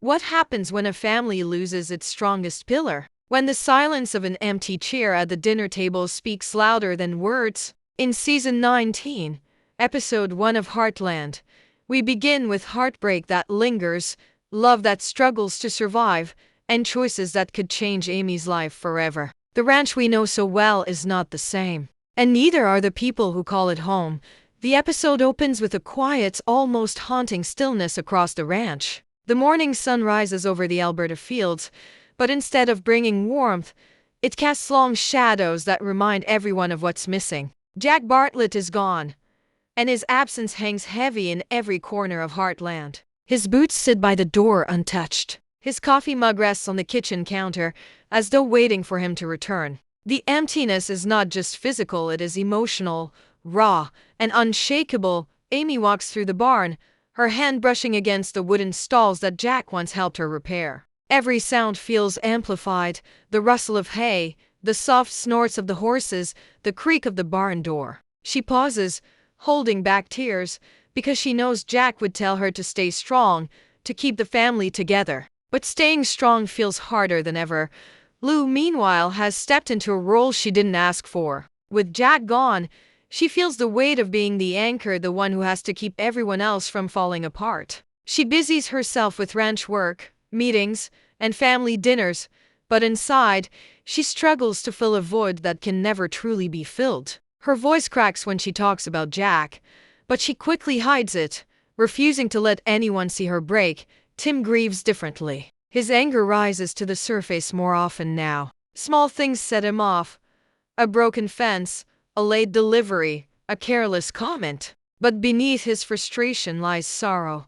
What happens when a family loses its strongest pillar? When the silence of an empty chair at the dinner table speaks louder than words? In Season 19, Episode 1 of Heartland, we begin with heartbreak that lingers, love that struggles to survive, and choices that could change Amy's life forever. The ranch we know so well is not the same, and neither are the people who call it home. The episode opens with a quiet, almost haunting stillness across the ranch. The morning sun rises over the Alberta fields, but instead of bringing warmth, it casts long shadows that remind everyone of what's missing. Jack Bartlett is gone, and his absence hangs heavy in every corner of Heartland. His boots sit by the door untouched. His coffee mug rests on the kitchen counter, as though waiting for him to return. The emptiness is not just physical, it is emotional, raw, and unshakable. Amy walks through the barn, her hand brushing against the wooden stalls that Jack once helped her repair. Every sound feels amplified: the rustle of hay, the soft snorts of the horses, the creak of the barn door. She pauses, holding back tears, because she knows Jack would tell her to stay strong, to keep the family together. But staying strong feels harder than ever. Lou, meanwhile, has stepped into a role she didn't ask for. With Jack gone, she feels the weight of being the anchor, the one who has to keep everyone else from falling apart. She busies herself with ranch work, meetings, and family dinners, but inside, she struggles to fill a void that can never truly be filled. Her voice cracks when she talks about Jack, but she quickly hides it, refusing to let anyone see her break. Tim grieves differently. His anger rises to the surface more often now. Small things set him off: a broken fence, a late delivery, a careless comment. But beneath his frustration lies sorrow,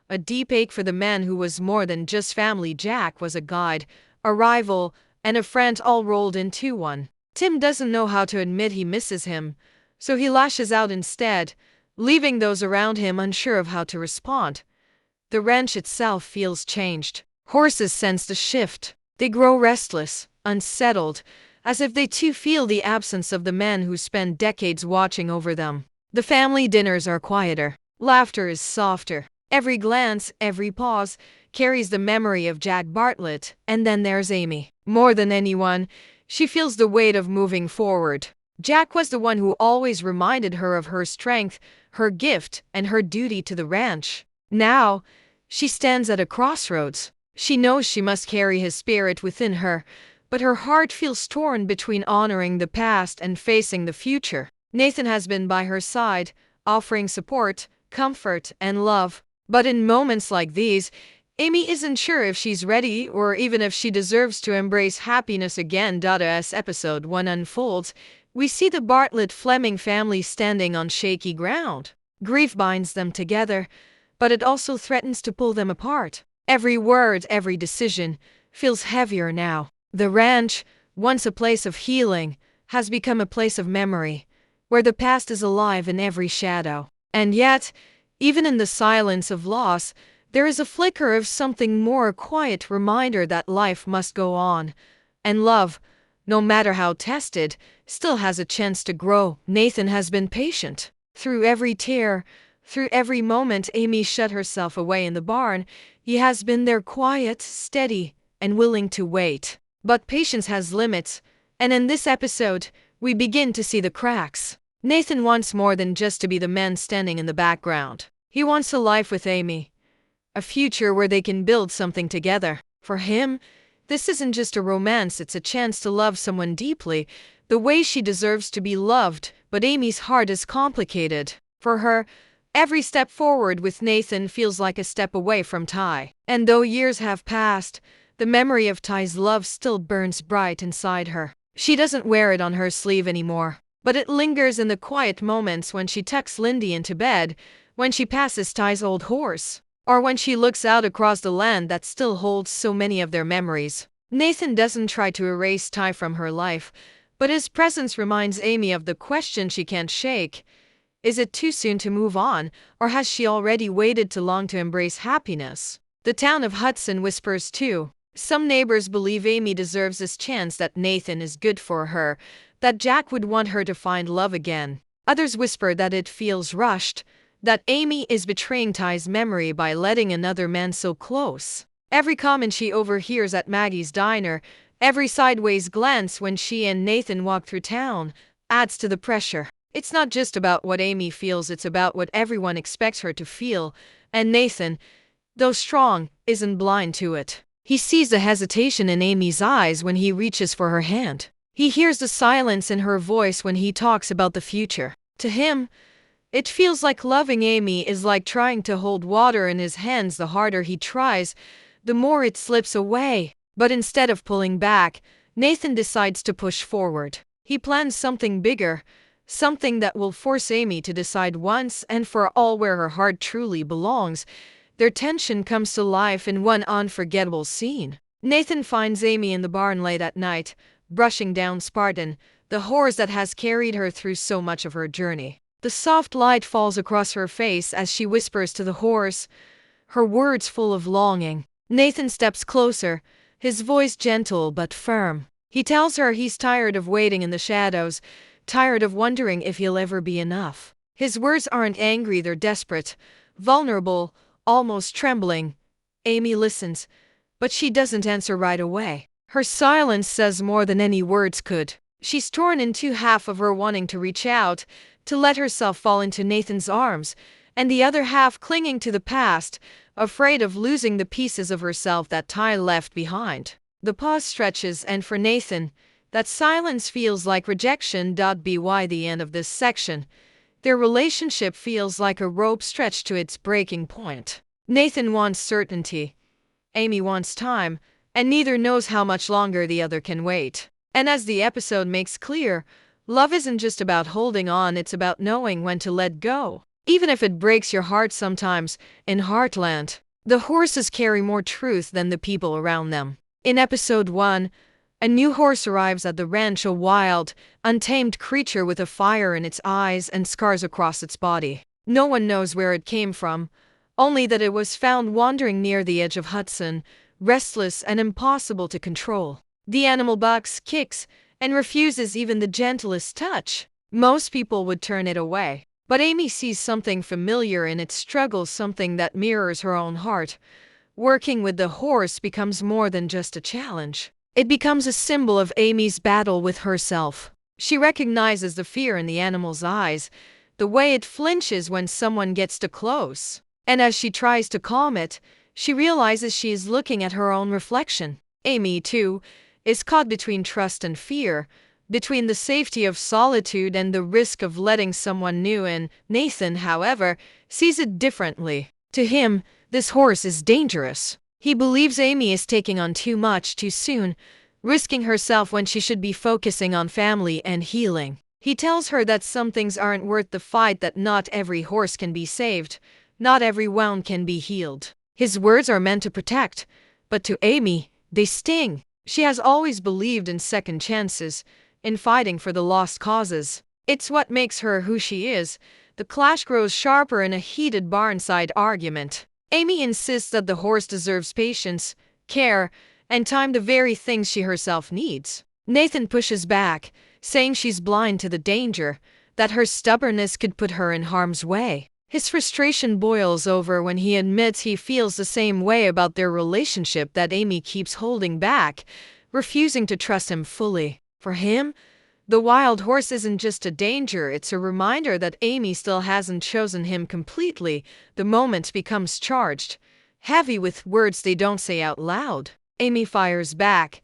a deep ache for the man who was more than just family. Jack was a guide, a rival, and a friend all rolled into one. Tim doesn't know how to admit he misses him, so he lashes out instead, leaving those around him unsure of how to respond. The ranch itself feels changed. Horses sense the shift. They grow restless, unsettled, as if they too feel the absence of the man who spent decades watching over them. The family dinners are quieter. Laughter is softer. Every glance, every pause, carries the memory of Jack Bartlett. And then there's Amy. More than anyone, she feels the weight of moving forward. Jack was the one who always reminded her of her strength, her gift, and her duty to the ranch. Now, she stands at a crossroads. She knows she must carry his spirit within her, but her heart feels torn between honoring the past and facing the future. Nathan has been by her side, offering support, comfort, and love. But in moments like these, Amy isn't sure if she's ready or even if she deserves to embrace happiness again. As Episode 1 unfolds, we see the Bartlett-Fleming family standing on shaky ground. Grief binds them together, but it also threatens to pull them apart. Every word, every decision, feels heavier now. The ranch, once a place of healing, has become a place of memory, where the past is alive in every shadow. And yet, even in the silence of loss, there is a flicker of something more, a quiet reminder that life must go on, and love, no matter how tested, still has a chance to grow. Nathan has been patient. Through every tear, through every moment Amy shut herself away in the barn, he has been there, quiet, steady, and willing to wait. But patience has limits, and in this episode, we begin to see the cracks. Nathan wants more than just to be the man standing in the background. He wants a life with Amy, a future where they can build something together. For him, this isn't just a romance, it's a chance to love someone deeply, the way she deserves to be loved. But Amy's heart is complicated. For her, every step forward with Nathan feels like a step away from Ty. And though years have passed, the memory of Ty's love still burns bright inside her. She doesn't wear it on her sleeve anymore, but it lingers in the quiet moments when she tucks Lyndy into bed, when she passes Ty's old horse, or when she looks out across the land that still holds so many of their memories. Nathan doesn't try to erase Ty from her life, but his presence reminds Amy of the question she can't shake. Is it too soon to move on, or has she already waited too long to embrace happiness? The town of Hudson whispers too. Some neighbors believe Amy deserves this chance, that Nathan is good for her, that Jack would want her to find love again. Others whisper that it feels rushed, that Amy is betraying Ty's memory by letting another man so close. Every comment she overhears at Maggie's diner, every sideways glance when she and Nathan walk through town, adds to the pressure. It's not just about what Amy feels, it's about what everyone expects her to feel, and Nathan, though strong, isn't blind to it. He sees the hesitation in Amy's eyes when he reaches for her hand. He hears the silence in her voice when he talks about the future. To him, it feels like loving Amy is like trying to hold water in his hands. The harder he tries, the more it slips away. But instead of pulling back, Nathan decides to push forward. He plans something bigger, something that will force Amy to decide once and for all where her heart truly belongs. Their tension comes to life in one unforgettable scene. Nathan finds Amy in the barn late at night, brushing down Spartan, the horse that has carried her through so much of her journey. The soft light falls across her face as she whispers to the horse, her words full of longing. Nathan steps closer, his voice gentle but firm. He tells her he's tired of waiting in the shadows, tired of wondering if he'll ever be enough. His words aren't angry, they're desperate, vulnerable, almost trembling. Amy listens, but she doesn't answer right away. Her silence says more than any words could. She's torn in two, half of her wanting to reach out, to let herself fall into Nathan's arms, and the other half clinging to the past, afraid of losing the pieces of herself that Ty left behind. The pause stretches, and for Nathan, that silence feels like rejection. By the end of this section, their relationship feels like a rope stretched to its breaking point. Nathan wants certainty. Amy wants time, and neither knows how much longer the other can wait. And as the episode makes clear, love isn't just about holding on, it's about knowing when to let go, even if it breaks your heart sometimes. In Heartland, the horses carry more truth than the people around them. In episode 1, a new horse arrives at the ranch, a wild, untamed creature with a fire in its eyes and scars across its body. No one knows where it came from, only that it was found wandering near the edge of Hudson, restless and impossible to control. The animal bucks, kicks, and refuses even the gentlest touch. Most people would turn it away, but Amy sees something familiar in its struggles, something that mirrors her own heart. Working with the horse becomes more than just a challenge. It becomes a symbol of Amy's battle with herself. She recognizes the fear in the animal's eyes, the way it flinches when someone gets too close. And as she tries to calm it, she realizes she is looking at her own reflection. Amy, too, is caught between trust and fear, between the safety of solitude and the risk of letting someone new in. Nathan, however, sees it differently. To him, this horse is dangerous. He believes Amy is taking on too much too soon, risking herself when she should be focusing on family and healing. He tells her that some things aren't worth the fight, that not every horse can be saved, not every wound can be healed. His words are meant to protect, but to Amy, they sting. She has always believed in second chances, in fighting for the lost causes. It's what makes her who she is. The clash grows sharper in a heated barnside argument. Amy insists that the horse deserves patience, care, and time, the very things she herself needs. Nathan pushes back, saying she's blind to the danger, that her stubbornness could put her in harm's way. His frustration boils over when he admits he feels the same way about their relationship, that Amy keeps holding back, refusing to trust him fully. For him, the wild horse isn't just a danger, it's a reminder that Amy still hasn't chosen him completely. The moment becomes charged, heavy with words they don't say out loud. Amy fires back,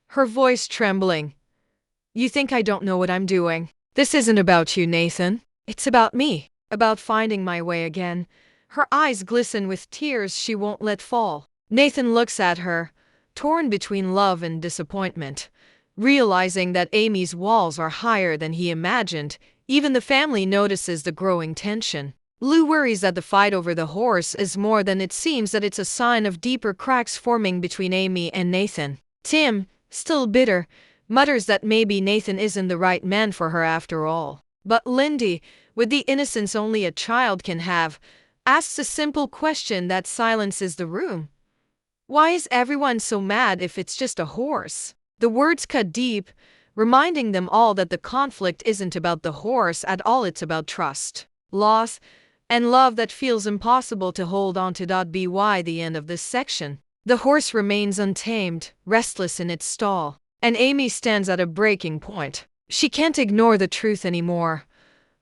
her voice trembling. "You think I don't know what I'm doing? This isn't about you, Nathan. It's about me, about finding my way again." Her eyes glisten with tears she won't let fall. Nathan looks at her, torn between love and disappointment. Realizing that Amy's walls are higher than he imagined, even the family notices the growing tension. Lou worries that the fight over the horse is more than it seems, that it's a sign of deeper cracks forming between Amy and Nathan. Tim, still bitter, mutters that maybe Nathan isn't the right man for her after all. But Lyndy, with the innocence only a child can have, asks a simple question that silences the room. Why is everyone so mad if it's just a horse? The words cut deep, reminding them all that the conflict isn't about the horse at all, it's about trust, loss, and love that feels impossible to hold on to. By the end of this section, The horse remains untamed, restless in its stall, and Amy stands at a breaking point. She can't ignore the truth anymore.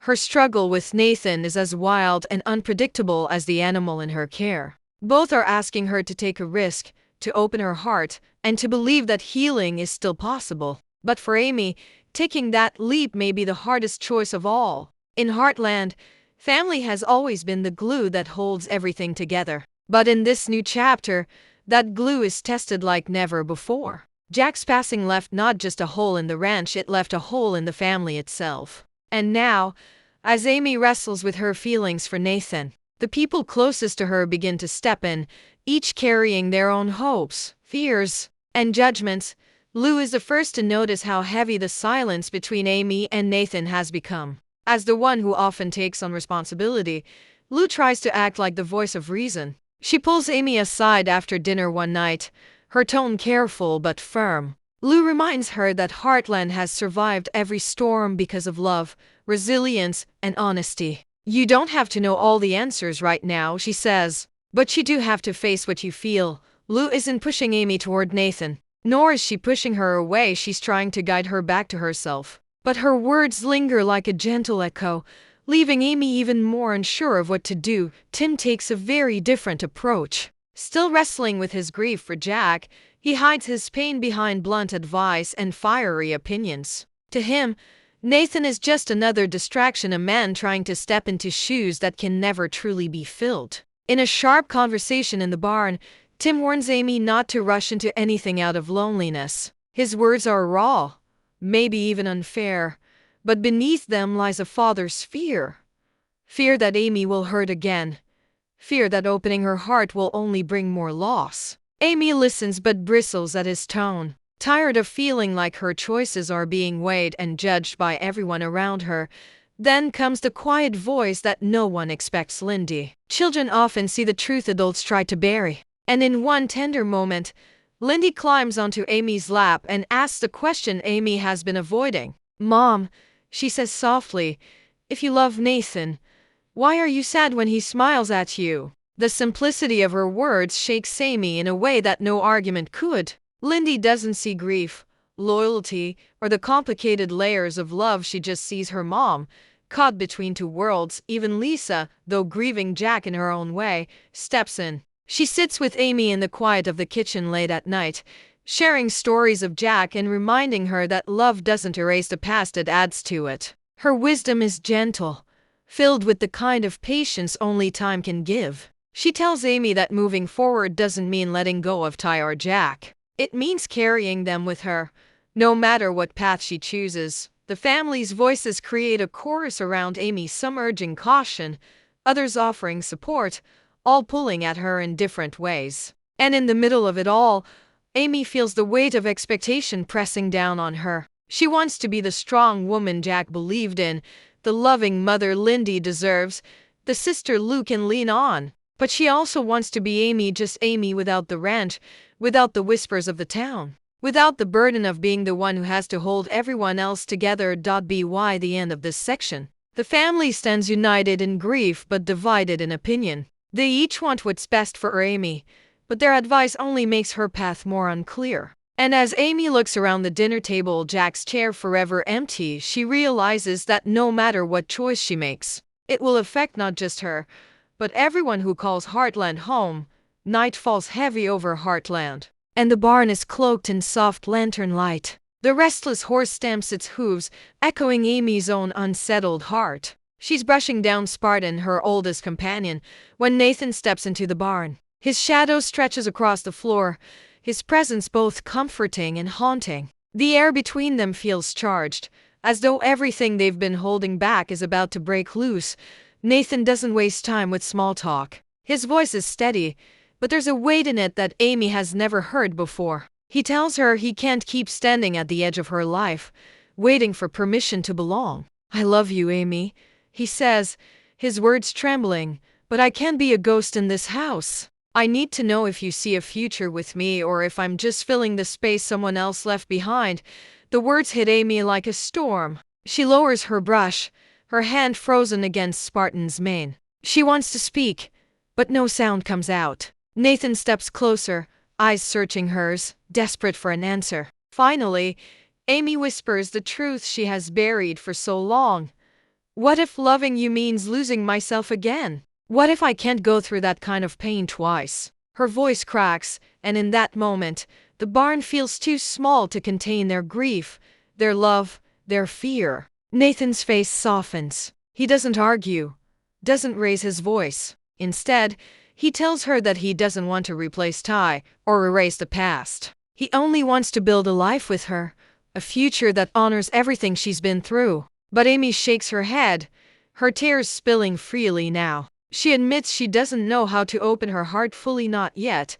Her struggle with Nathan is as wild and unpredictable as the animal in her care. Both are asking her to take a risk, to open her heart, and to believe that healing is still possible. But for Amy, taking that leap may be the hardest choice of all. In Heartland, family has always been the glue that holds everything together. But in this new chapter, that glue is tested like never before. Jack's passing left not just a hole in the ranch, it left a hole in the family itself. And now, as Amy wrestles with her feelings for Nathan, the people closest to her begin to step in, each carrying their own hopes, fears, and judgments. Lou is the first to notice how heavy the silence between Amy and Nathan has become. As the one who often takes on responsibility, Lou tries to act like the voice of reason. She pulls Amy aside after dinner one night, her tone careful but firm. Lou reminds her that Heartland has survived every storm because of love, resilience, and honesty. You don't have to know all the answers right now, she says, but you do have to face what you feel. Lou isn't pushing Amy toward Nathan, nor is she pushing her away. She's trying to guide her back to herself. But her words linger like a gentle echo, leaving Amy even more unsure of what to do. Tim takes a very different approach. Still wrestling with his grief for Jack, he hides his pain behind blunt advice and fiery opinions. To him, Nathan is just another distraction, a man trying to step into shoes that can never truly be filled. In a sharp conversation in the barn, Tim warns Amy not to rush into anything out of loneliness. His words are raw, maybe even unfair, but beneath them lies a father's fear. Fear that Amy will hurt again. Fear that opening her heart will only bring more loss. Amy listens but bristles at his tone. Tired of feeling like her choices are being weighed and judged by everyone around her, then comes the quiet voice that no one expects: Lyndy. Children often see the truth adults try to bury. And in one tender moment, Lyndy climbs onto Amy's lap and asks the question Amy has been avoiding. "Mom," she says softly, "if you love Nathan, why are you sad when he smiles at you?" The simplicity of her words shakes Amy in a way that no argument could. Lyndy doesn't see grief, loyalty, or the complicated layers of love. She just sees her mom, caught between two worlds. Even Lisa, though grieving Jack in her own way, steps in. She sits with Amy in the quiet of the kitchen late at night, sharing stories of Jack and reminding her that love doesn't erase the past, it adds to it. Her wisdom is gentle, filled with the kind of patience only time can give. She tells Amy that moving forward doesn't mean letting go of Ty or Jack. It means carrying them with her, no matter what path she chooses. The family's voices create a chorus around Amy, some urging caution, others offering support, all pulling at her in different ways. And in the middle of it all, Amy feels the weight of expectation pressing down on her. She wants to be the strong woman Jack believed in, the loving mother Lyndy deserves, the sister Lou can lean on. But she also wants to be Amy, just Amy, without the ranch, without the whispers of the town, without the burden of being the one who has to hold everyone else together. By the end of this section, the family stands united in grief but divided in opinion. They each want what's best for Amy, but their advice only makes her path more unclear. And as Amy looks around the dinner table, Jack's chair forever empty, she realizes that no matter what choice she makes, it will affect not just her, but everyone who calls Heartland home. Night falls heavy over Heartland, and the barn is cloaked in soft lantern light. The restless horse stamps its hooves, echoing Amy's own unsettled heart. She's brushing down Spartan, her oldest companion, when Nathan steps into the barn. His shadow stretches across the floor, his presence both comforting and haunting. The air between them feels charged, as though everything they've been holding back is about to break loose. Nathan doesn't waste time with small talk. His voice is steady, but there's a weight in it that Amy has never heard before. He tells her he can't keep standing at the edge of her life, waiting for permission to belong. "I love you, Amy," he says, his words trembling, "but I can't be a ghost in this house. I need to know if you see a future with me or if I'm just filling the space someone else left behind." The words hit Amy like a storm. She lowers her brush, her hand frozen against Spartan's mane. She wants to speak, but no sound comes out. Nathan steps closer, eyes searching hers, desperate for an answer. Finally, Amy whispers the truth she has buried for so long. What if loving you means losing myself again? What if I can't go through that kind of pain twice? Her voice cracks, and in that moment, the barn feels too small to contain their grief, their love, their fear. Nathan's face softens. He doesn't argue, doesn't raise his voice. Instead, he tells her that he doesn't want to replace Ty or erase the past. He only wants to build a life with her, a future that honors everything she's been through. But Amy shakes her head, her tears spilling freely now. She admits she doesn't know how to open her heart fully, not yet.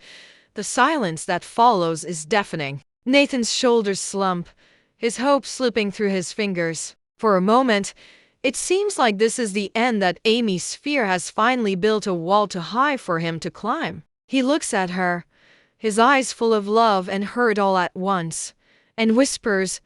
The silence that follows is deafening. Nathan's shoulders slump, his hope slipping through his fingers. For a moment, it seems like this is the end, that Amy's fear has finally built a wall too high for him to climb. He looks at her, his eyes full of love and hurt all at once, and whispers,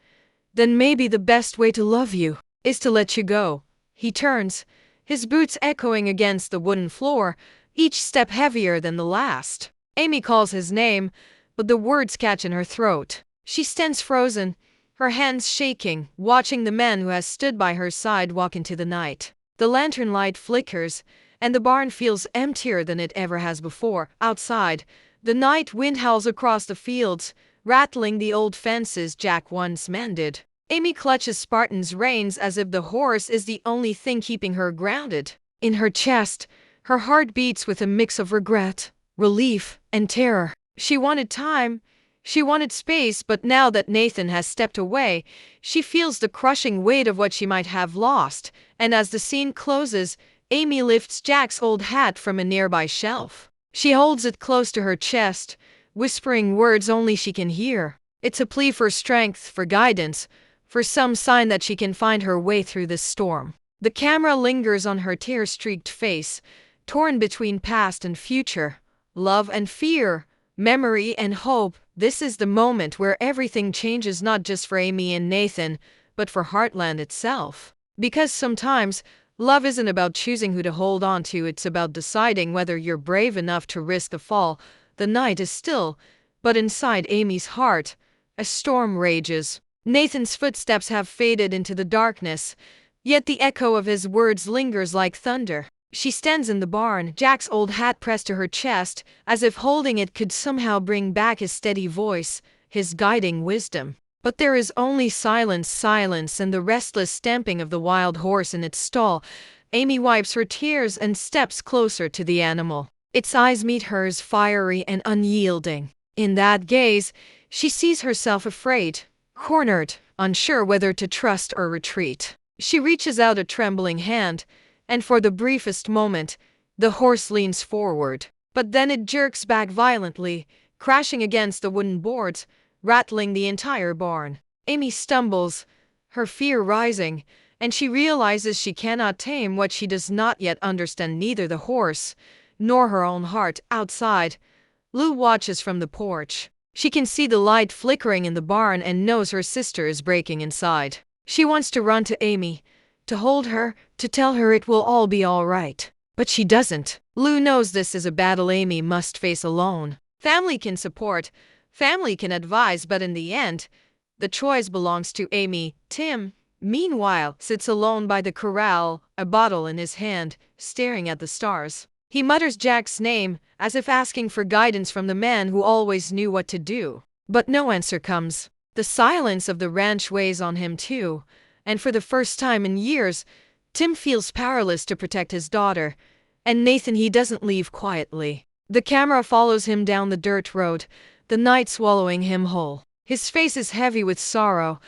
"Then maybe the best way to love you is to let you go." He turns, his boots echoing against the wooden floor, each step heavier than the last. Amy calls his name, but the words catch in her throat. She stands frozen, her hands shaking, watching the man who has stood by her side walk into the night. The lantern light flickers, and the barn feels emptier than it ever has before. Outside, the night wind howls across the fields, rattling the old fences Jack once mended. Amy clutches Spartan's reins as if the horse is the only thing keeping her grounded. In her chest, her heart beats with a mix of regret, relief, and terror. She wanted time, she wanted space, but now that Nathan has stepped away, she feels the crushing weight of what she might have lost, and as the scene closes, Amy lifts Jack's old hat from a nearby shelf. She holds it close to her chest, whispering words only she can hear. It's a plea for strength, for guidance, for some sign that she can find her way through this storm. The camera lingers on her tear-streaked face, torn between past and future, love and fear, memory and hope. This is the moment where everything changes, not just for Amy and Nathan, but for Heartland itself. Because sometimes, love isn't about choosing who to hold on to, it's about deciding whether you're brave enough to risk the fall. The night is still, but inside Amy's heart, a storm rages. Nathan's footsteps have faded into the darkness, yet the echo of his words lingers like thunder. She stands in the barn, Jack's old hat pressed to her chest, as if holding it could somehow bring back his steady voice, his guiding wisdom. But there is only silence, and the restless stamping of the wild horse in its stall. Amy wipes her tears and steps closer to the animal. Its eyes meet hers, fiery and unyielding. In that gaze, she sees herself afraid, cornered, unsure whether to trust or retreat. She reaches out a trembling hand, and for the briefest moment, the horse leans forward. But then it jerks back violently, crashing against the wooden boards, rattling the entire barn. Amy stumbles, her fear rising, and she realizes she cannot tame what she does not yet understand, neither the horse nor her own heart. Outside, Lou watches from the porch. She can see the light flickering in the barn and knows her sister is breaking inside. She wants to run to Amy, to hold her, to tell her it will all be all right. But she doesn't. Lou knows this is a battle Amy must face alone. Family can support, family can advise, but in the end, the choice belongs to Amy. Tim, meanwhile, sits alone by the corral, a bottle in his hand, staring at the stars. He mutters Jack's name, as if asking for guidance from the man who always knew what to do. But no answer comes. The silence of the ranch weighs on him too, and for the first time in years, Tim feels powerless to protect his daughter, and Nathan he doesn't leave quietly. The camera follows him down the dirt road, the night swallowing him whole. His face is heavy with sorrow,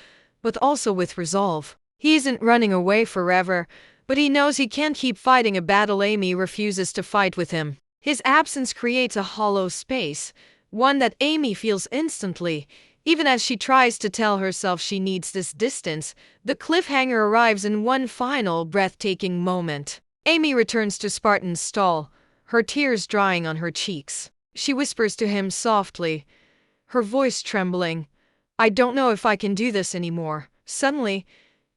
but also with resolve. He isn't running away forever, but he knows he can't keep fighting a battle Amy refuses to fight with him. His absence creates a hollow space, one that Amy feels instantly. Even as she tries to tell herself she needs this distance, the cliffhanger arrives in one final, breathtaking moment. Amy returns to Spartan's stall, her tears drying on her cheeks. She whispers to him softly, her voice trembling, "I don't know if I can do this anymore." Suddenly,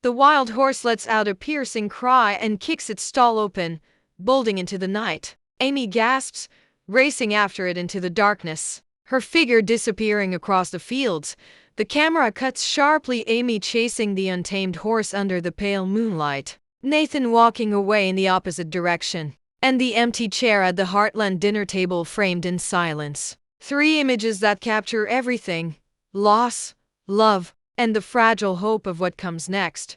the wild horse lets out a piercing cry and kicks its stall open, bolting into the night. Amy gasps, racing after it into the darkness. her figure disappearing across the fields. The camera cuts sharply Amy chasing the untamed horse under the pale moonlight, Nathan walking away in the opposite direction, and the empty chair at the Heartland dinner table framed in silence. Three images that capture everything: loss, love, and the fragile hope of what comes next.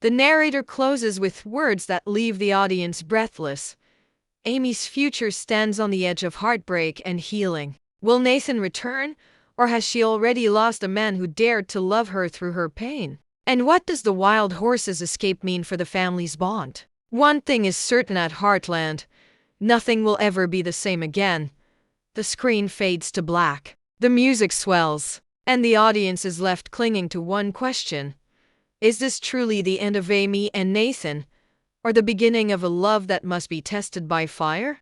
The narrator closes with words that leave the audience breathless. Amy's future stands on the edge of heartbreak and healing. Will Nathan return, or has she already lost a man who dared to love her through her pain? And what does the wild horse's escape mean for the family's bond? One thing is certain at Heartland: nothing will ever be the same again. The screen fades to black, the music swells, and the audience is left clinging to one question: is this truly the end of Amy and Nathan, or the beginning of a love that must be tested by fire?